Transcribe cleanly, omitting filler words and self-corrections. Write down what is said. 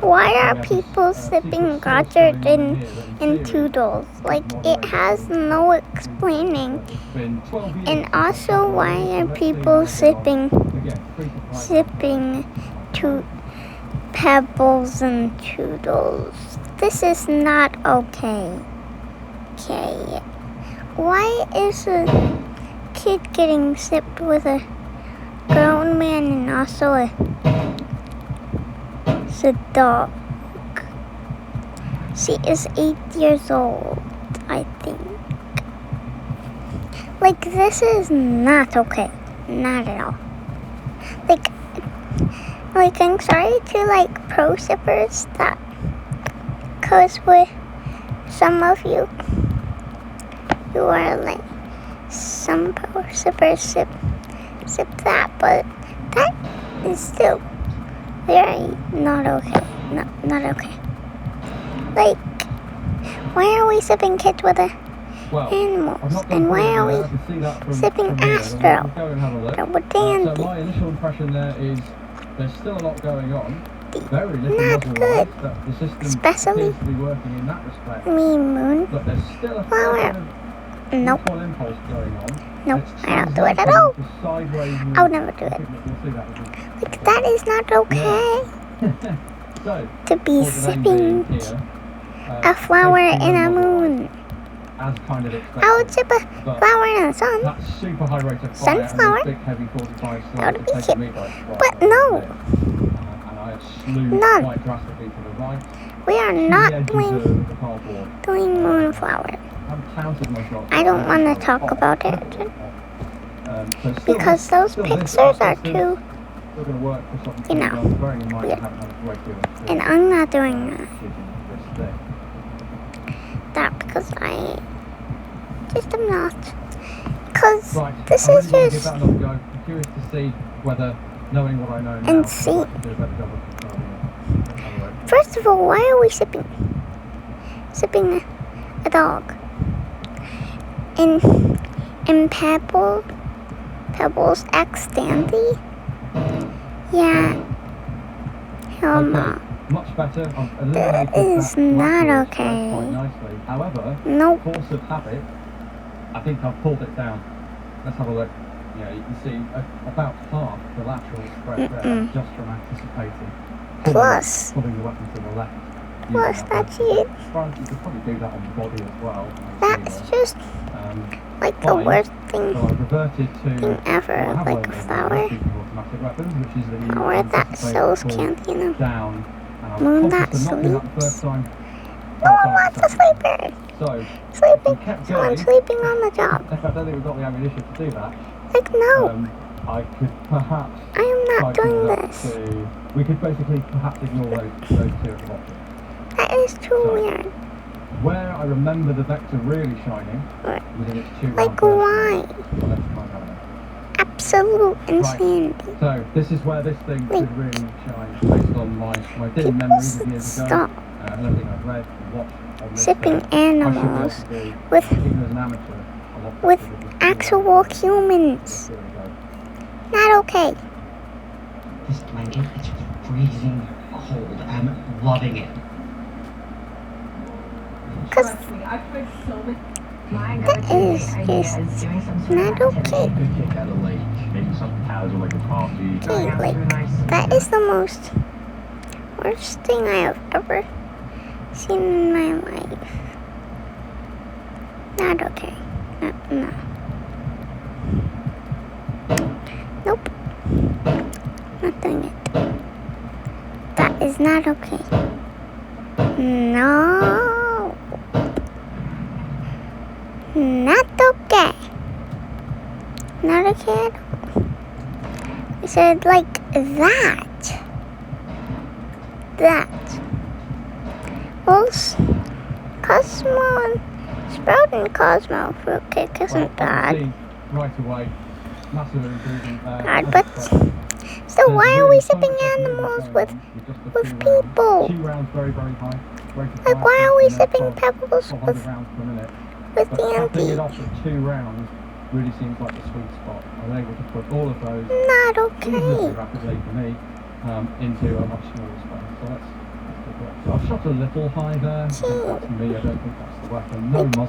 Why are people sipping Goddard in Toodles? Like, it has no explaining. And also, why are people sipping to Pebbles and Toodles? This is not okay. Okay. Why is a kid getting sipped with a grown man and also a dog? She is 8 years old, I think. Like, this is not okay. Not at all. Like I'm sorry to, pro sippers that, cause with some of you are, some pro sippers sip that, but that is still very not okay. Not okay. Like, why are we sipping kids with animals? And why are we sipping Astro? With Dandy? My initial impression there is there's still a lot going on. Very little muzzle rise that the system especially appears to be working in that respect. Moon. But there's still a flower. Nope. Impulse going on. Nope, I don't do it at all. I would never do it. Like, that is not okay. So, to be sipping a flower in a moon. As kind of expected. I would sip a flower in the sun. That super high rate of fire Sunflower. And big, heavy 45 That would be taken me by surprise. But no. And I had slewed None. quite drastically to the right. We are not doing Moonflower. I don't want to talk about it. Because those pictures are too, weird. And I'm not doing that because I just am not. Because this is just I'm curious to see whether, knowing what I know now, and see. First of all, why are we sipping a dog? In Pebbles X Dandy? Yeah. Hell no. Much better. That is not okay. However, nope. Force of habit, I think I've pulled it down. Let's have a look. Yeah, you can see about half the lateral spread there, just from anticipating. Plus, pulling the weapon to the left. Plus, that's it. Front, you could probably do that on the body as well. That's just the worst thing ever, like a flower. Flower that sells candy in a moon that sleeps. No one wants a sleeper. Someone sleeping on the job. I don't think we've got the ammunition to do that. Like, no. I could perhaps. I am not doing this. We could basically perhaps ignore those two at the bottom. That is too weird. Where I remember the Vector really shining was in its two round Like, why? Absolute insanity. Right. So, this is where this thing could really shine based on my dim memories of years ago. And everything I've read and watched on this sipping animals with actual humans. Not okay. This blanket is freezing cold. I'm loving it. Because that is just not okay. Okay, like, that is the worst thing I have ever seen in my life. Not okay. No. Nope. Not doing it. That is not okay. No. Not okay. Not okay at all. I said like that. Well, Cosmo and Sprout and Cosmo Fruitcake isn't bad. Right away. Massive improvement there. Bad, but so why are we sipping animals with people? 2 rounds very, very high. Like, why are we sipping Pebbles with Capping it Dandy? off at 2 rounds really seems like the sweet spot. I was able to put all of those Not reasonably okay. rapidly for me into a much smaller space. So let's Shot a little high there. To me, I don't think that's the weapon. No muzzle.